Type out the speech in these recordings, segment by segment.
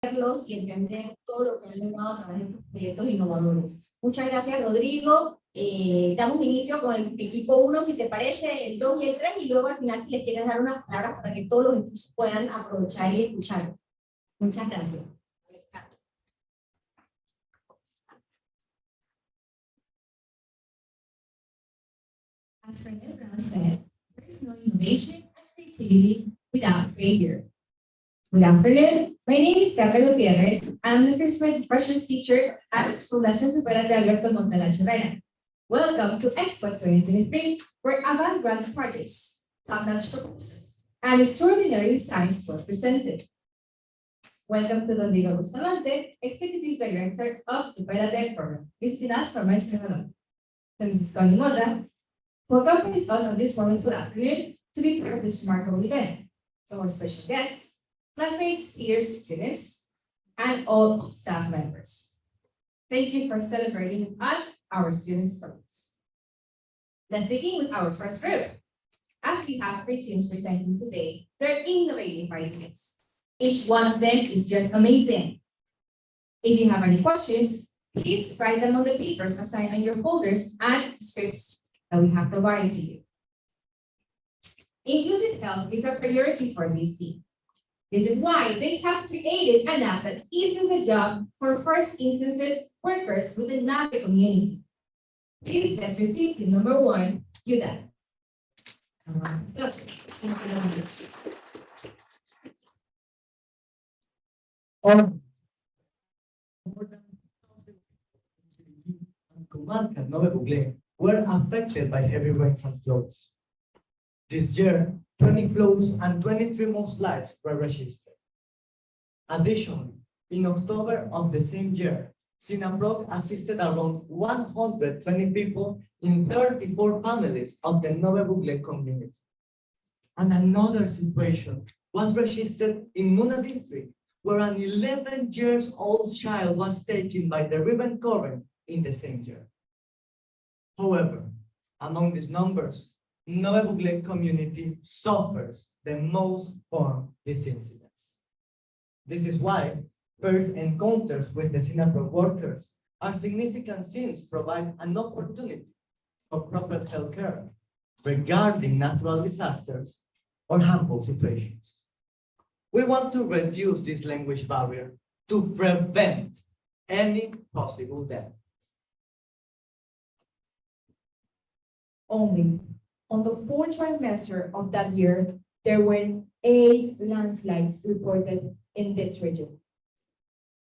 y entender todo lo que han logrado a través de estos proyectos innovadores. Muchas gracias, Rodrigo. Damos inicio con el equipo 1, si te parece, el 2 y el 3, y luego al final si le quieres dar unas palabras para que todos los equipos puedan aprovechar y escuchar. Muchas gracias. As René Brown said, there is no innovation and creativity without failure. Good afternoon. My name is Carla Gutierrez. I'm the freshman teacher at Fundación Supera de Alberto Montaña Herrera. Welcome to EXPO2023, where avant-garde projects, top-notch proposals, and extraordinary designs were presented. Welcome to Rodrigo Bustamante, Executive Director of Supera Tech Program, visiting us from El Salvador. To Mrs. Connie Mota, who accompanies us on this wonderful afternoon to be part of this remarkable event. To our special guests, classmates, peers, students, and all staff members. Thank you for celebrating with us, our students' progress. Let's begin with our first group. As we have 3 teams presenting today, their innovative ideas. Each one of them is just amazing. If you have any questions, please write them on the papers assigned on your folders and scripts that we have provided to you. Inclusive health is a priority for this team. This is why they have created an app that eases the job for first instances workers with the NAVE community. Please let's receive team number 1, Yuda. Comarca Nove Bugle were affected by heavy rains and floods. This year, 20 floods and 23 most lives were registered. Additionally, in October of the same year, Sinabrook assisted around 120 people in 34 families of the Nove Bugle community. And another situation was registered in Muna district, where an 11-year-old child was taken by the river current in the same year. However, among these numbers, Nove Bugle community suffers the most from these incidents. This is why first encounters with the Sinabrook workers are significant since provide an opportunity for proper health care regarding natural disasters or harmful situations. We want to reduce this language barrier to prevent any possible death. Only on the 4th trimester of that year, there were 8 landslides reported in this region.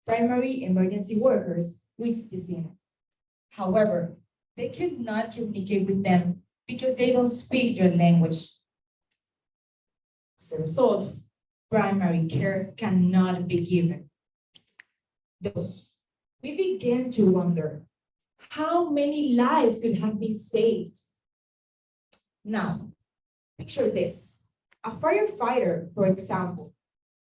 Primary emergency workers reached the scene. However, they could not communicate with them because they don't speak their language. As a result, primary care cannot be given. Thus, we began to wonder how many lives could have been saved. Now, picture this. A firefighter, for example,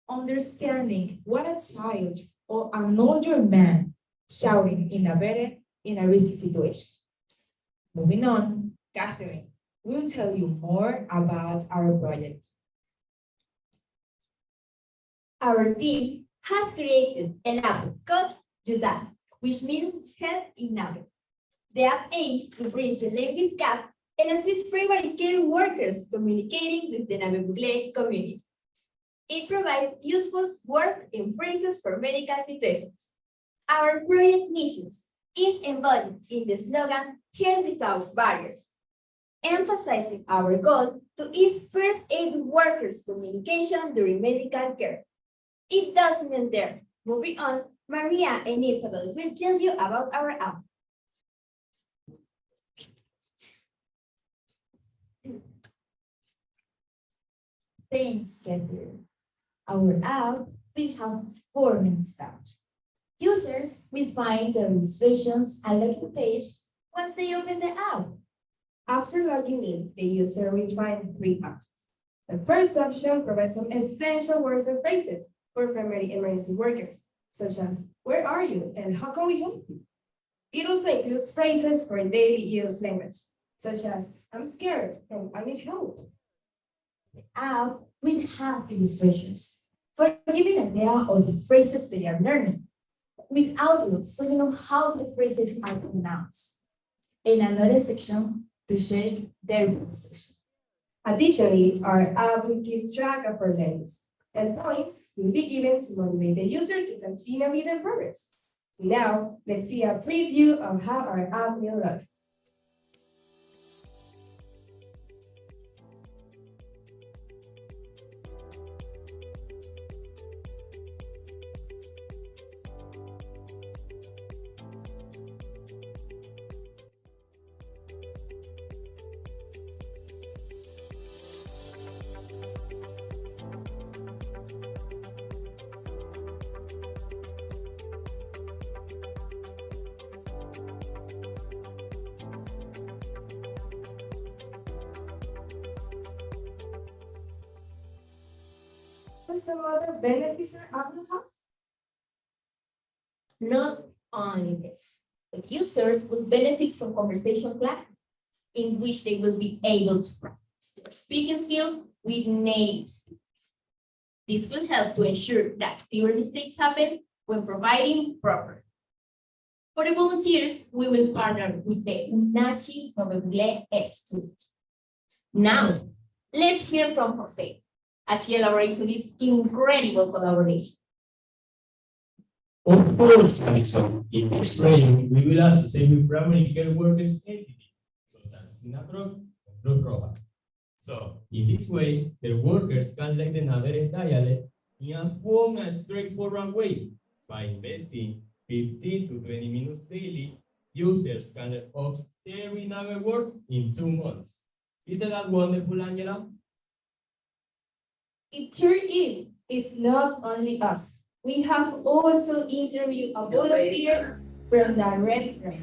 understanding what a child or an older man shouting in a risky situation. Moving on, Catherine will tell you more about our project. Our team has created an app called Yuda, which means health in Nave. The app aims to bridge the language gap and assist primary care workers communicating with the Nave Bugle community. It provides useful words and phrases for medical situations. Our project missions is embodied in the slogan, Health Without Barriers, emphasizing our goal to ease first aid workers' communication during medical care. It doesn't end there. Moving on, Maria and Isabel will tell you about our app. Thanks, Catherine. Our app will have 4 main steps. Users will find the registrations and login page once they open the app. After logging in, the user will find 3 options. The first option provides some essential words and phrases for primary emergency workers, such as, where are you and how can we help you? It also includes phrases for daily use language, such as, I'm scared and I need help. The app will have illustrations for giving an idea of the phrases they are learning, with Outlook so you know how the phrases are pronounced, in another section to share their pronunciation. Additionally, our app will keep track of our learnings, and points will be given to motivate the user to continue with their progress. Now, let's see a preview of how our app will look. Some other benefits our app will have? Not only this, but users will benefit from conversation classes in which they will be able to practice their speaking skills with native speakers. This will help to ensure that fewer mistakes happen when providing proper. For the volunteers, we will partner with the UNACHI Noveble Student. Now, let's hear from Jose as he elaborates on this incredible collaboration. Of course, Alison, in this training, we will associate with primary care workers entity, such as Sinapro or Cruz Roja. So, in this way, the workers can learn the Navarre dialect in a fun and straightforward way. By investing 15 to 20 minutes daily, users can learn up 30 Navarre words in 2 months. Isn't that wonderful, Angela? It sure is. It's not only us. We have also interviewed a volunteer from the Red Cross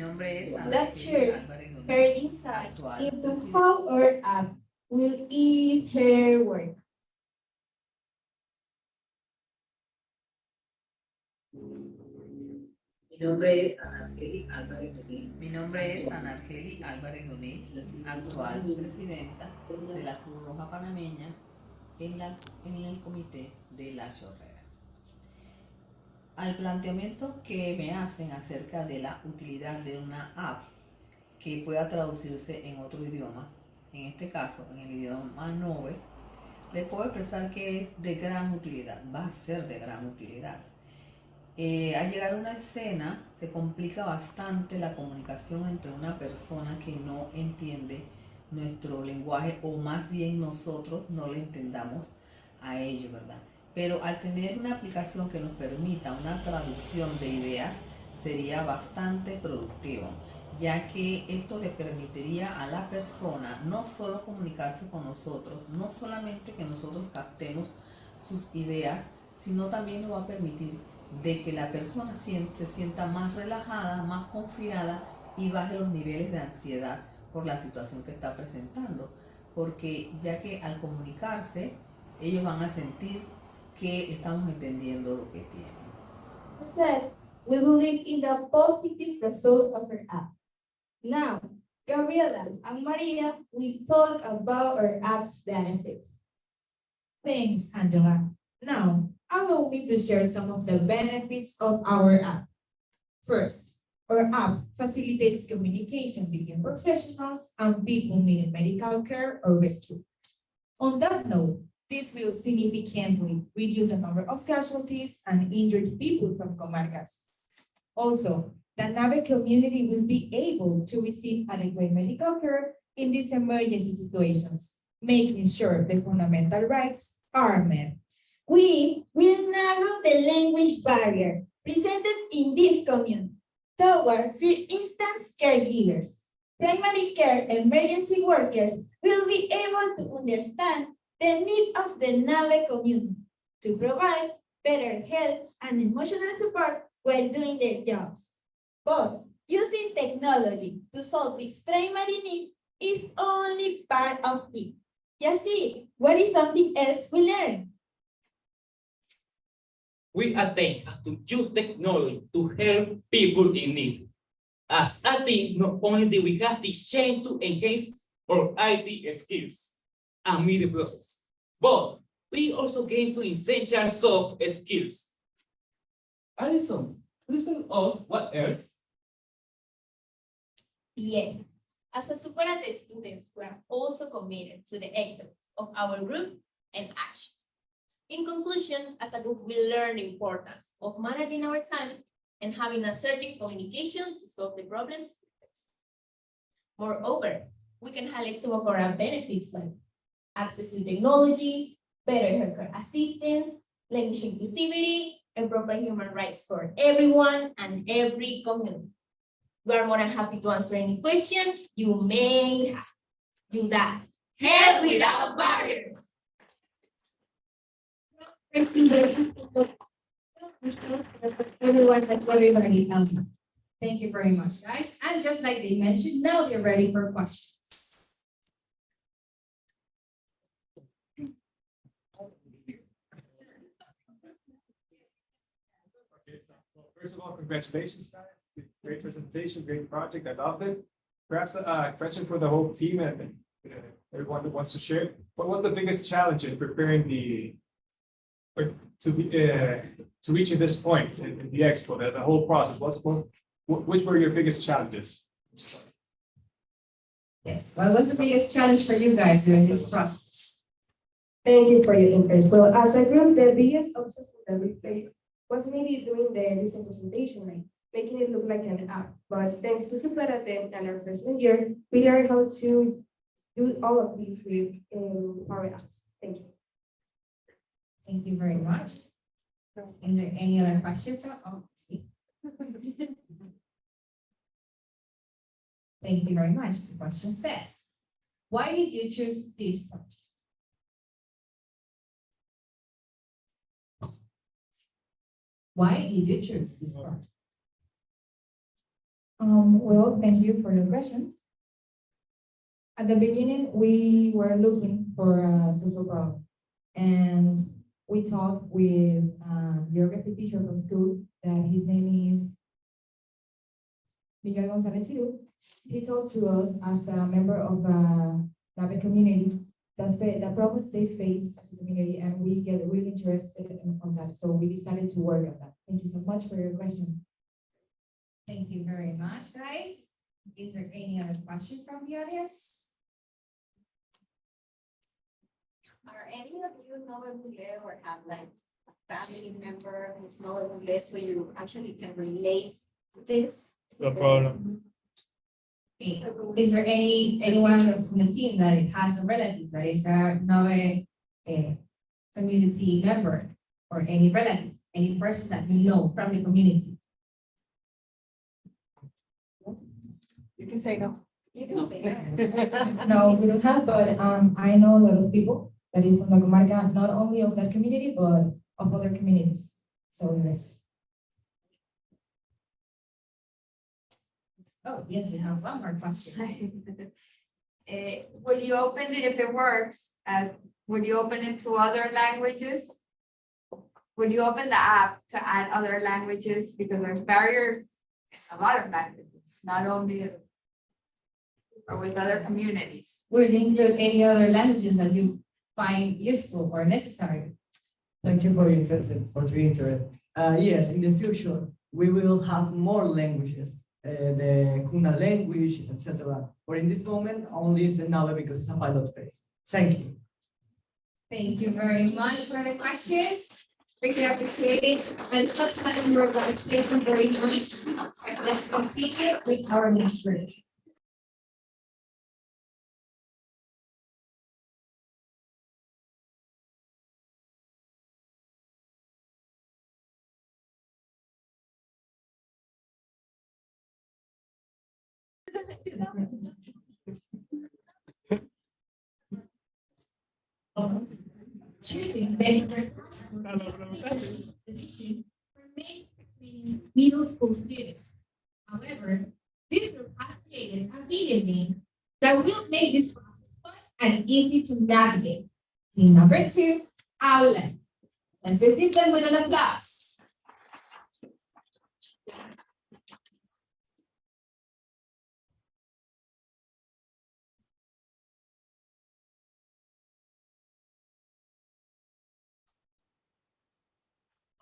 that shared her insight into how our app will ease her work. Mi nombre es Anargeli Álvarez Donil, actual presidenta de la Cruz Roja Panameña en el comité de la chorrera. Al planteamiento que me hacen acerca de la utilidad de una app que pueda traducirse en otro idioma, en este caso en el idioma Nove, les puedo expresar que es de gran utilidad, va a ser de gran utilidad. Al llegar a una escena se complica bastante la comunicación entre una persona que no entiende nuestro lenguaje o más bien nosotros no le entendamos a ellos, ¿verdad? Pero al tener una aplicación que nos permita una traducción de ideas sería bastante productivo, ya que esto le permitiría a la persona no solo comunicarse con nosotros, no solamente que nosotros captemos sus ideas, sino también nos va a permitir de que la persona se sienta más relajada, más confiada y baje los niveles de ansiedad por la situación que está presentando, porque ya que al comunicarse ellos van a sentir que estamos entendiendo lo que tienen. Said, we believe in the positive result of our app. Now, Gabriela and Maria will talk about our app's benefits. Thanks, Angela. Now, allow me to share some of the benefits of our app. First, our app facilitates communication between professionals and people needing medical care or rescue. On that note, this will significantly reduce the number of casualties and injured people from comarcas. Also, the Nave community will be able to receive adequate medical care in these emergency situations, making sure the fundamental rights are met. We will narrow the language barrier presented in this commune toward, for instance, caregivers. Primary care emergency workers will be able to understand the need of the Nave community to provide better health and emotional support while doing their jobs. But using technology to solve this primary need is only part of it. You see, what is something else we learn? We attempt to use technology to help people in need. As a team, not only do we have the chance to enhance our IT skills and media process, but we also gain some essential soft skills. Alison, please tell us what else? Yes, as a Superate students, we are also committed to the excellence of our group and actions. In conclusion, as a group, we learn the importance of managing our time and having assertive communication to solve the problems we face. Moreover, we can highlight some of our benefits like access to technology, better healthcare assistance, language inclusivity, and proper human rights for everyone and every community. We are more than happy to answer any questions you may have. Do that. Head without barriers. Everybody else. Thank you very much, guys. And just like they mentioned, now they're ready for questions. First of all, congratulations, guys. Great presentation, great project. I loved it. Perhaps a question for the whole team and everyone that wants to share. What was the biggest challenge in preparing to reaching this point in the expo, the whole process? Which were your biggest challenges? Yes. What was the biggest challenge for you guys during this process? Thank you for your interest. Well, as a group, the biggest obstacle that we faced was maybe doing the user presentation, like making it look like an app. But thanks to Superate and our freshman year, we learned how to do all of these with our apps. Thank you. Thank you very much. Is there any other questions? Oh, see. Thank you very much. The question says, why did you choose this project? Why did you choose this project? Well, thank you for the question. At the beginning, we were looking for a social problem, and we talked with a geography teacher from school that his name is Miguel González Chiru. He talked to us as a member of the NAVE community, the problems they face as a community, and we get really interested on that. So we decided to work on that. Thank you so much for your question. Thank you very much, guys. Is there any other question from the audience? Are any of you know English or have like a family member who's know English so you actually can relate to this? No problem. Okay. Is there anyone from the team that has a relative that is a NOVE community member, or any relative, any person that you know from the community? You can say no. You can say that. No, we don't have, but I know a lot of people that is from the comarca, not only of that community, but of other communities. So yes. Oh, yes, we have one more question. Will you open it if it works? Would you open it to other languages? Would you open the app to add other languages? Because there's barriers in a lot of languages, not only or with other communities. Will you include any other languages that you find useful or necessary? Thank you for your interest. Yes, in the future, we will have more languages, the Kuna language, etc. But in this moment, only is the NAVE because it's a pilot phase. Thank you. Thank you very much for the questions. Really appreciate it. And let's let them work out. Thank you very much. Let's continue with our next group. Choosing middle school students. However, this group has created a video game that will make this process fun and easy to navigate. Team number 2, Aula. Let's receive them with an applause.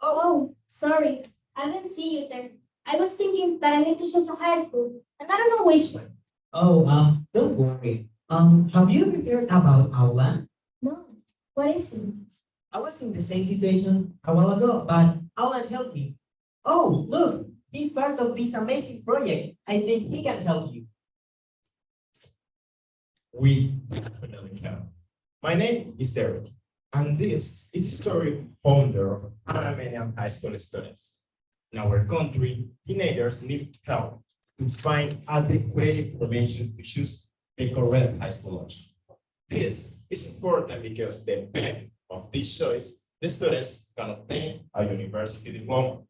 Oh, sorry. I didn't see you there. I was thinking that I need to choose a high school, and I don't know which one. Oh, don't worry. Have you ever heard about Aula? No. What is it? I was in the same situation a while ago, but Alan helped me. Oh, look, he's part of this amazing project. I think he can help you. We definitely can. My name is Derek, and this is the story of founder of Panamanian high school students. In our country, teenagers need help to find adequate information to choose a correct high school option. This is important because depending on this choice, the students can obtain a university diploma.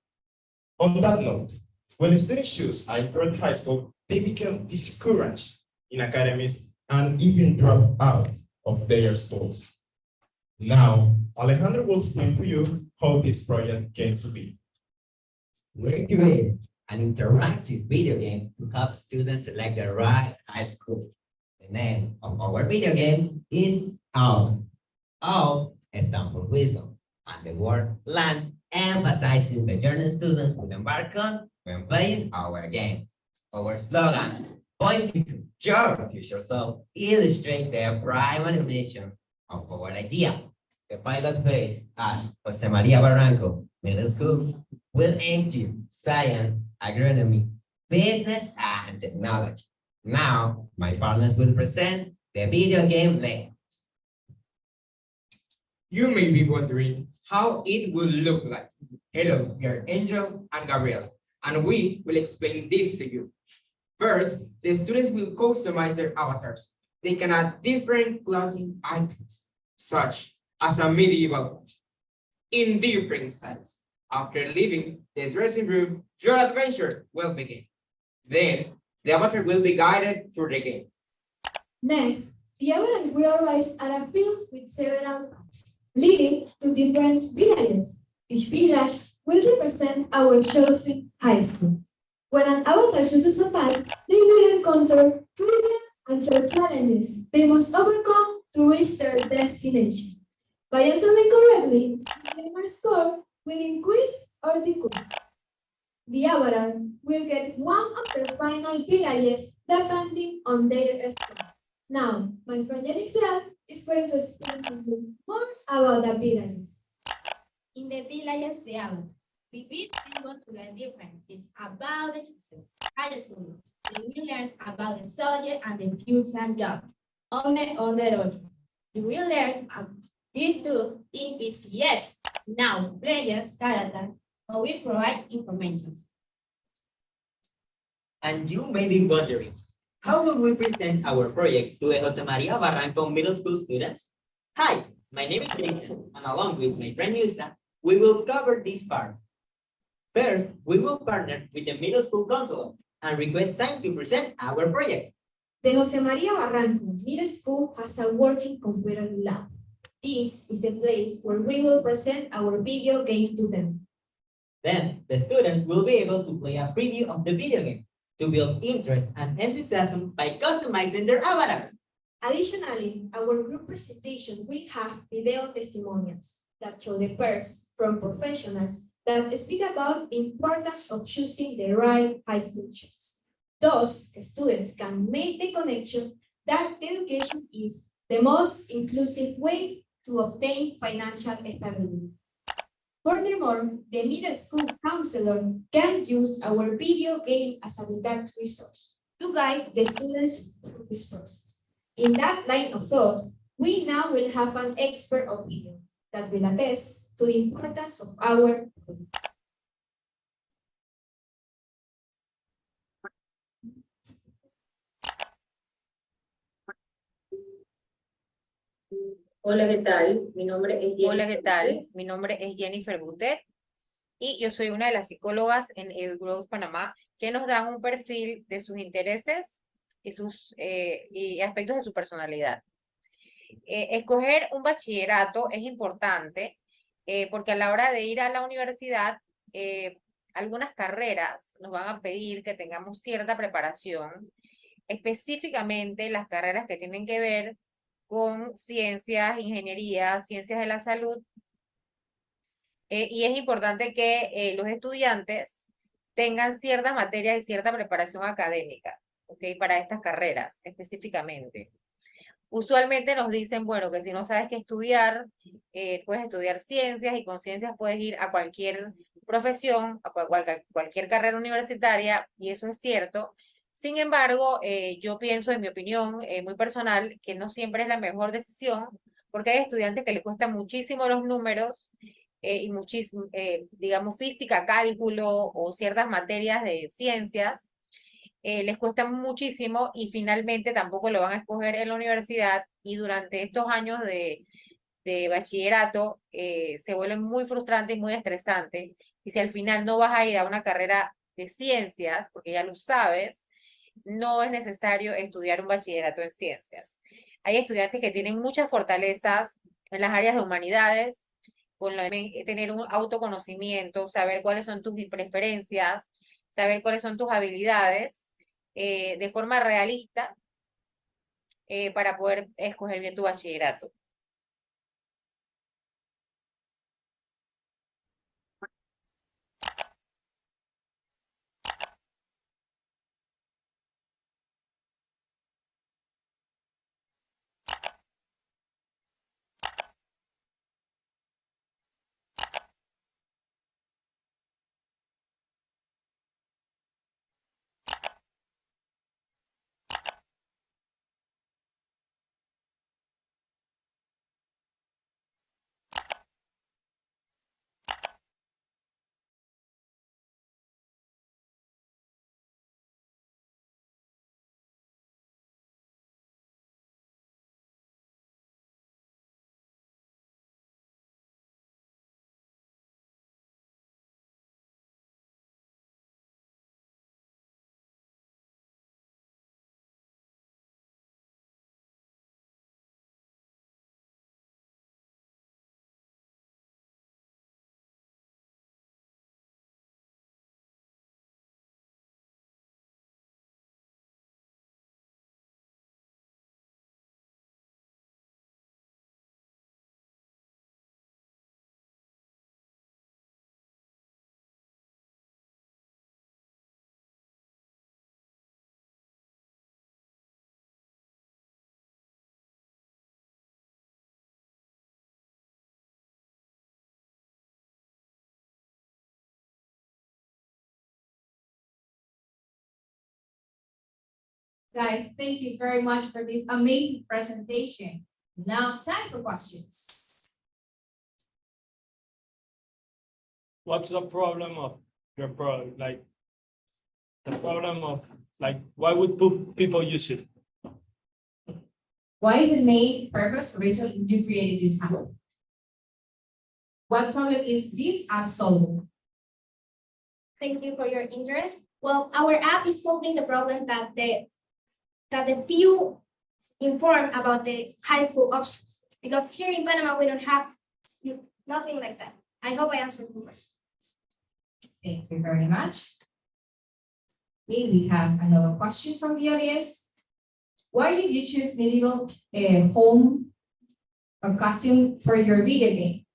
On that note, when students choose a correct high school, they become discouraged in academics and even drop out of their schools. Now, Alejandro will explain to you how this project came to be. We created an interactive video game to help students select the right high school. The name of our video game is OWL. O stands for wisdom, and the word land emphasizing the journey students will embark on when playing our game. Our slogan, pointing to your future self, illustrates the primary mission of our idea. The pilot phase at Jose Maria Barranco Middle School will aim to science, agronomy, business, and technology. Now, my partners will present the video game layout. You may be wondering how it will look like. Hello, we are Angel and Gabriel, and we will explain this to you. First, the students will customize their avatars. They can add different clothing items, such as a medieval watch, in different styles. After leaving the dressing room, your adventure will begin. Then, the avatar will be guided through the game. Next, the avatar will arrive at a field with several paths, leading to different villages. Each village will represent our chosen high school. When an avatar chooses a path, they will encounter trivia and short challenges they must overcome to reach their destination. By answering correctly, their score will increase or decrease. The avatar will get one of the final villages depending on their score. Now, my friend Yanixel is going to explain to you more about the villages. In the villages de Ava, we be able to learn different things about the choices. High school, we will learn about the subject and the future job. On the other, you will learn these two in PCS. Now, players, character, will provide information. And you may be wondering, how will we present our project to the Jose Maria Barranco Middle School students? Hi, my name is Adrian, and along with my friend Lisa, we will cover this part. First, we will partner with the middle school counselor and request time to present our project. The Jose Maria Barranco Middle School has a working computer lab. This is the place where we will present our video game to them. Then, the students will be able to play a preview of the video game to build interest and enthusiasm by customizing their avatars. Additionally, our group presentation will have video testimonials that show the perks from professionals that speak about the importance of choosing the right high school choice. Thus, students can make the connection that education is the most inclusive way to obtain financial stability. Furthermore, the middle school counselor can use our video game as a direct resource to guide the students through this process. In that line of thought, we now will have an expert of video that will attest to the importance of our project. Hola, ¿qué tal? Mi nombre es Jennifer. Hola, ¿qué tal? Mi nombre es Jennifer Butet y yo soy una de las psicólogas en EduGrowth Panamá que nos dan un perfil de sus intereses y sus y aspectos de su personalidad. Escoger un bachillerato es importante porque a la hora de ir a la universidad, algunas carreras nos van a pedir que tengamos cierta preparación, específicamente las carreras que tienen que ver con ciencias, ingeniería, ciencias de la salud, Y es importante que los estudiantes tengan ciertas materias y cierta preparación académica, ¿ok? Para estas carreras específicamente. Usualmente nos dicen, bueno, que si no sabes qué estudiar, puedes estudiar ciencias y con ciencias puedes ir a cualquier profesión, a cualquier carrera universitaria, y eso es cierto. Sin embargo, yo pienso, en mi opinión muy personal, que no siempre es la mejor decisión, porque hay estudiantes que les cuestan muchísimo los números y muchísimo, digamos, física, cálculo o ciertas materias de ciencias les cuesta muchísimo y finalmente tampoco lo van a escoger en la universidad y durante estos años de bachillerato se vuelven muy frustrantes y muy estresantes. Y si al final no vas a ir a una carrera de ciencias, porque ya lo sabes, no es necesario estudiar un bachillerato en ciencias. Hay estudiantes que tienen muchas fortalezas en las áreas de humanidades, tener un autoconocimiento, saber cuáles son tus preferencias, saber cuáles son tus habilidades de forma realista para poder escoger bien tu bachillerato. Guys, thank you very much for this amazing presentation. Now, time for questions. What's the problem of your product? Like, the problem of, like, why would people use it? Why is it made? Purpose, reason you created this app? What problem is this app solving? Thank you for your interest. Well, our app is solving the problem that the few inform about the high school options. Because here in Panama, we don't have nothing like that. I hope I answered the question. Thank you very much. Okay, we have another question from the audience. Why did you choose medieval home or costume for your video game?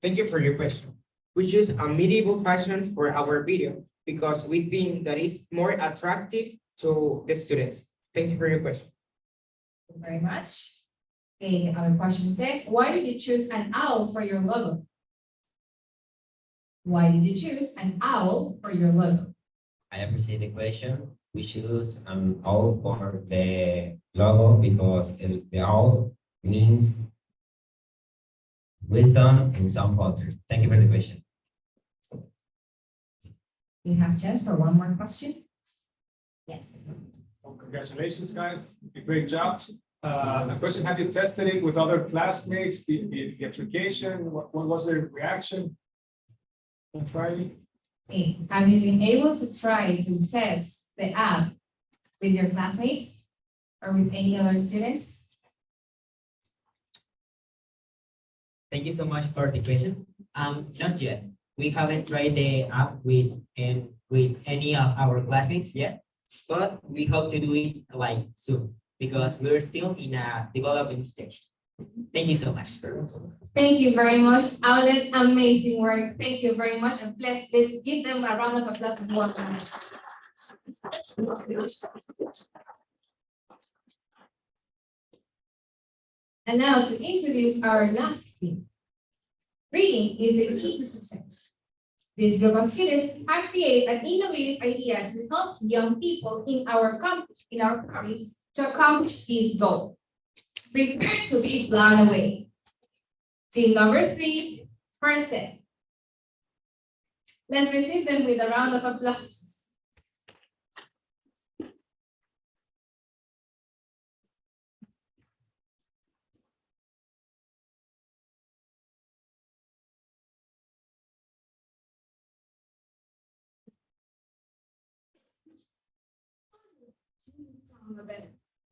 Thank you for your question. We choose a medieval fashion for our video because we think that is more attractive to the students. Thank you for your question. Thank you very much. Okay, our question says, why did you choose an owl for your logo? Why did you choose an owl for your logo? I appreciate the question. We choose an owl for the logo because the owl means wisdom in some culture. Thank you for the question. We have chance for one more question. Yes. Well, congratulations, guys. Great job. A question, have you tested it with other classmates, the application? What was their reaction on Friday? Okay. Have you been able to try to test the app with your classmates or with any other students? Thank you so much for the question. Not yet. We haven't tried the app with any of our classmates yet, but we hope to do it like soon because we're still in a developing stage. Thank you so much. Thank you very much, Outlet. Amazing work. Thank you very much. And let's give them a round of applause as well. And now to introduce our last theme. Reading is the key to success. This group of students have created an innovative idea to help young people in our province to accomplish this goal. Prepare to be blown away. Team number 3, first step. Let's receive them with a round of applause.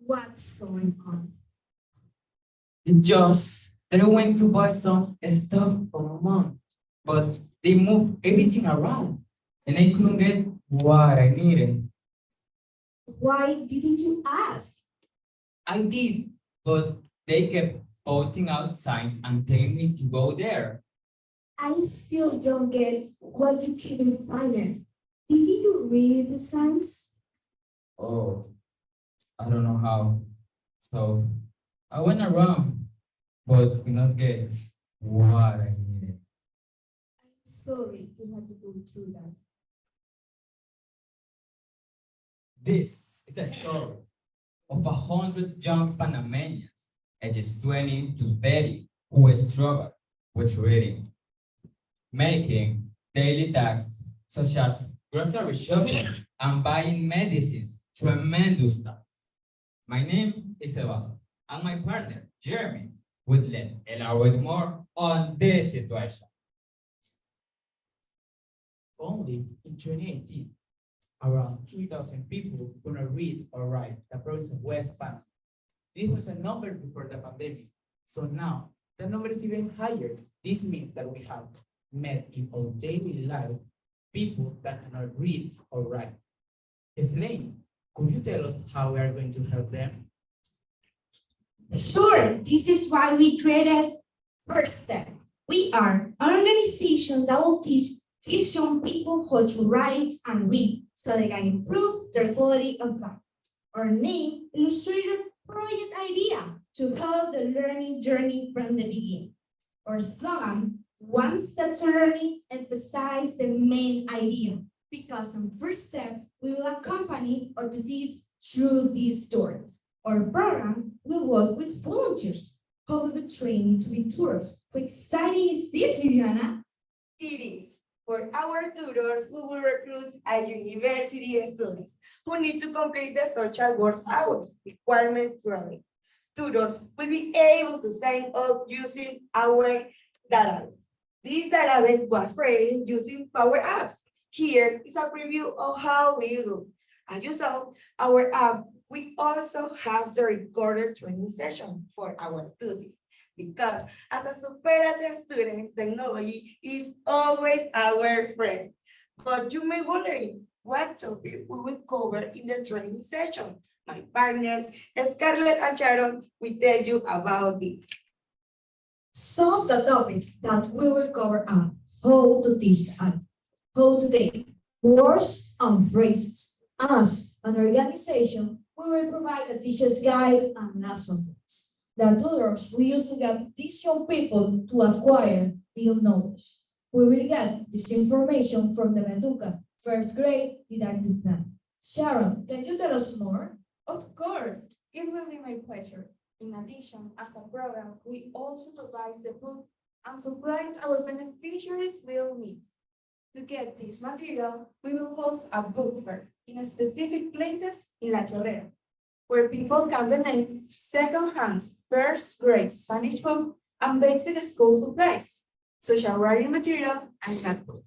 What's going on? Just they went to buy some stuff for my mom, but they moved everything around and I couldn't get what I needed. Why didn't you ask? I did, but they kept pointing out signs and telling me to go there. I still don't get why you couldn't find it. Did you read the signs? Oh, I don't know how. So I went around, but could not get what I needed. I'm sorry you had to go through that. This is a story of 100 young Panamanians, ages 20 to 30, who struggle with reading, making daily tasks such as grocery shopping and buying medicines tremendous tasks. My name is Eduardo, and my partner, Jeremy, would elaborate more on this situation. Only in 2018, around 3,000 people could not read or write the province of West Panama. This was a number before the pandemic. So now the number is even higher. This means that we have met in our daily life people that cannot read or write. Elaine, could you tell us how we are going to help them? Sure, this is why we created First Step. We are an organization that will teach young people how to write and read so they can improve their quality of life. Our name illustrated project idea to help the learning journey from the beginning. Our slogan, one step to learning, emphasize the main idea because on First Step, we will accompany or to teach through this story. Our program will work with volunteers who will be trained to be tutors. How exciting is this, Viviana? It is. For our tutors, we will recruit a university students who need to complete the social work hours requirements growing. Tutors will be able to sign up using our database. This database was created using Power Apps. Here is a preview of how we look. As you saw, our app, we also have the recorded training session for our students. Because as a superlative student, technology is always our friend. But you may be wondering what topic we will cover in the training session. My partners, Scarlett and Sharon, will tell you about this. Some of the topics that we will cover are how to teach and how to take words and phrases. As an organization, we will provide a teacher's guide and lesson plans. The tutors we use to get these young people to acquire new knowledge. We will get this information from the Meduca first grade didactic plan. Sharon, can you tell us more? Of course, it will be my pleasure. In addition, as a program, we also provide the book and supplies our beneficiaries will need. To get this material, we will host a book fair in specific places in La Chorrera, where people can donate second-hand first grade Spanish book and basic school supplies, such as writing material and notebooks.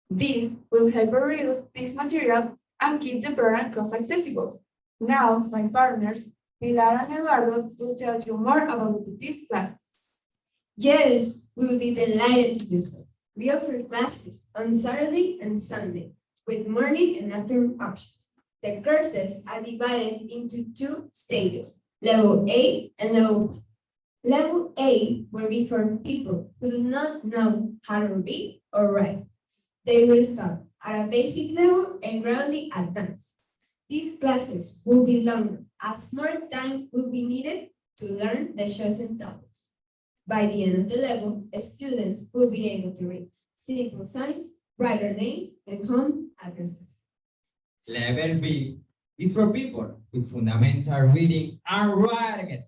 This will help reduce this material and keep the program cost accessible. Now, my partners, Pilar and Eduardo, will tell you more about these classes. Yes, we will be delighted to do so. We offer classes on Saturday and Sunday with morning and afternoon options. The courses are divided into 2 stages, level A and level B. Level A will be for people who do not know how to read or write. They will start at a basic level and gradually advance. These classes will be longer as more time will be needed to learn the chosen topics. By the end of the level, students will be able to read simple signs, write their names, and home addresses. Level B is for people with fundamental reading and writing skills.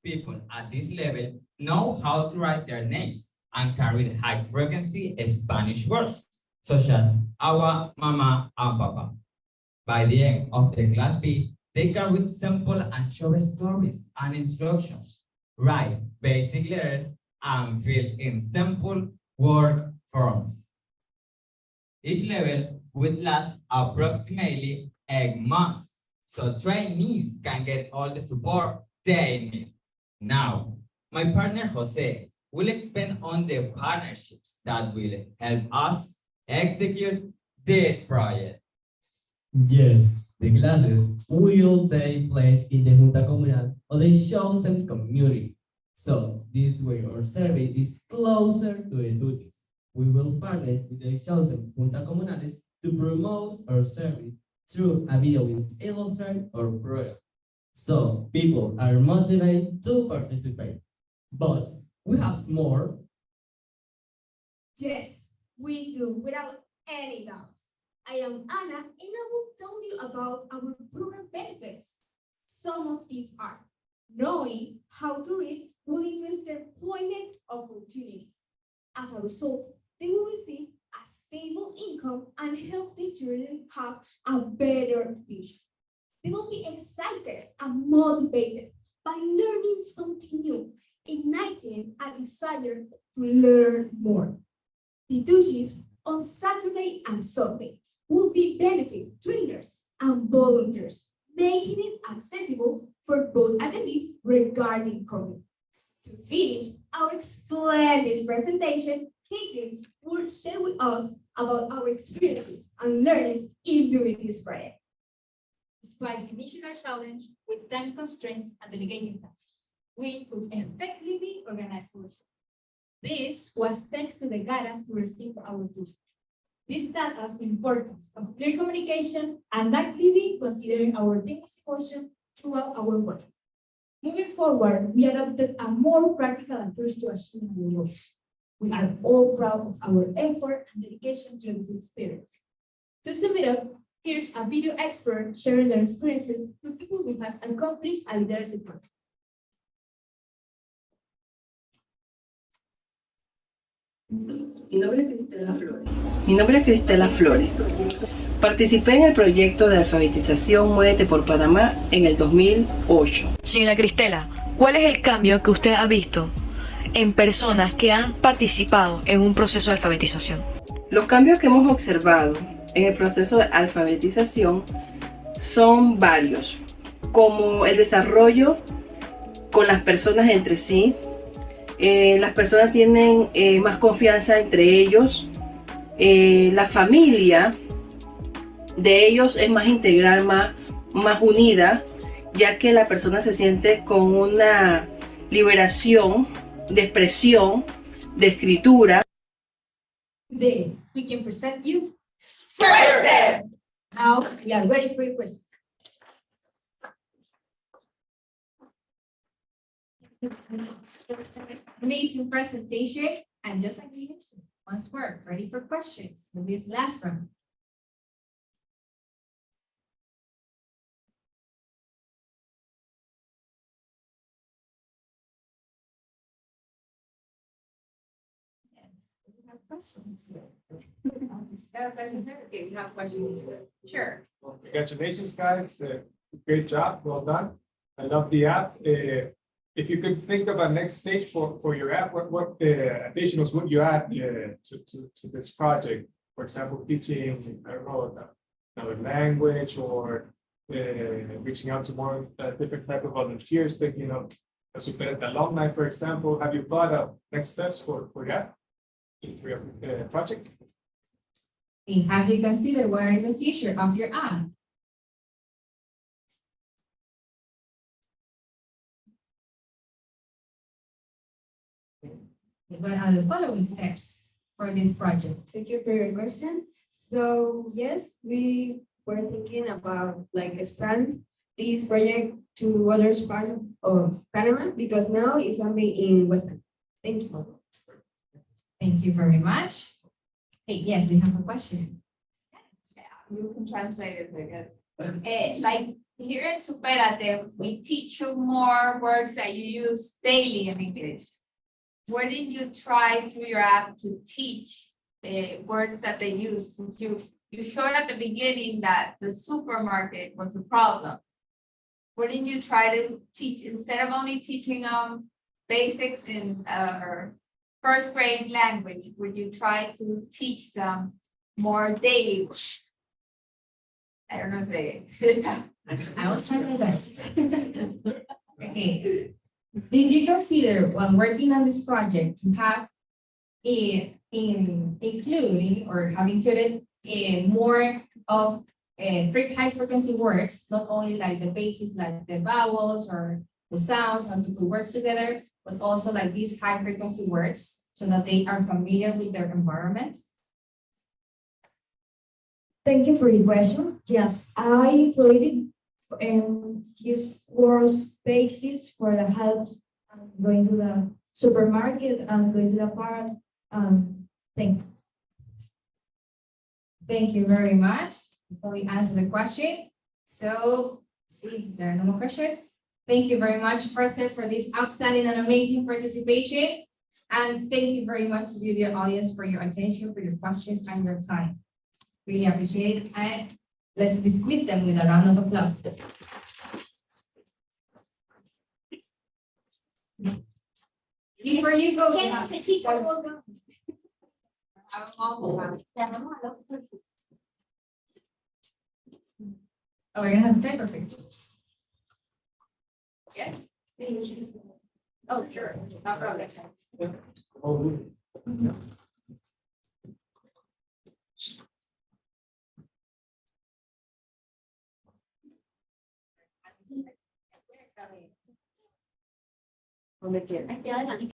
People at this level know how to write their names and can read high-frequency Spanish words, such as agua, mama, and papa. By the end of the class B, they can read simple and short stories and instructions, write basic letters, and fill in simple word forms. Each level would last approximately 8 months, so trainees can get all the support they need. Now, my partner Jose will expand on the partnerships that will help us execute this project. Yes, the classes will take place in the Junta Comunal or the chosen community. So this way our service is closer to the duties. We will partner with the chosen Junta Comunales to promote our service through a video illustrated or program. So people are motivated to participate. But we have more. Yes, we do, without any doubts. I am Anna, and I will tell you about our program benefits. Some of these are knowing how to read will increase their employment opportunities. As a result, they will receive a stable income and help the children have a better future. They will be excited and motivated by learning something new, igniting a desire to learn more. The two shifts on Saturday and Sunday will be benefit trainers and volunteers, making it accessible for both attendees regarding COVID. To finish our splendid presentation, Caitlin will share with us about our experiences and learnings in doing this project. Despite the initial challenge with time constraints and delegating tasks, we could effectively organize workshops. This was thanks to the guidance we received from our teachers. This taught us the importance of clear communication and actively considering our team's emotion throughout our work. Moving forward, we adopted a more practical approach to achieving our goals. We are all proud of our effort and dedication during this experience. To sum it up, here's a video expert sharing their experiences with people who has accomplished a leadership work. Mi nombre es Cristela Flores. Participé en el proyecto de alfabetización Muévete por Panamá en el 2008. Señora Cristela, ¿cuál es el cambio que usted ha visto en personas que han participado en un proceso de alfabetización? Los cambios que hemos observado en el proceso de alfabetización son varios, como el desarrollo con las personas entre sí. Las personas tienen más confianza entre ellos. La familia de ellos es más integral, más unida, ya que la persona se siente con una liberación de expresión, de escritura. Today, we can present you First Step. Now we are ready for your questions. Amazing presentation, and just like you mentioned, once more, ready for questions for this last round. Yes, we have questions. Okay, we have questions. Sure. Well, congratulations, guys. Great job. Well done. I love the app. If you could think of a next stage for your app, what additionals would you add to this project? For example, teaching, I don't know, another language, or reaching out to more different type of volunteers, thinking of a Superette alumni, for example. Have you thought of next steps for that, for your project? And have you considered what is the future of your app? What are the following steps for this project? Thank you for your question. So yes, we were thinking about like expand this project to other parts of Panama because now it's only in West Panama. Thank you. Thank you very much. Hey, yes, we have a question. You can translate it, I guess. Like here in Superate, we teach you more words that you use daily in English. Where did you try through your app to teach words that they use? Since you showed at the beginning that the supermarket was a problem. Where did you try to teach, instead of only teaching basics in first grade language, would you try to teach them more daily words? I don't know if they. I will try my best. Okay. Did you consider while working on this project to have including or have included more of high frequency words, not only like the basics like the vowels or the sounds, how to put words together, but also like these high frequency words so that they are familiar with their environment? Thank you for your question. Yes, I included and use words basis for the help going to the supermarket and going to the park. Thank you. Thank you very much. Before we answer the question, so see there are no more questions. Thank you very much, Firster, for this outstanding and amazing participation. And thank you very much to the dear audience for your attention, for your questions and your time. Really appreciate it. And let's dismiss them with a round of applause. Before you go, oh, we're gonna have paper pictures. Yes. Oh, sure. No problem. Aquí adelante.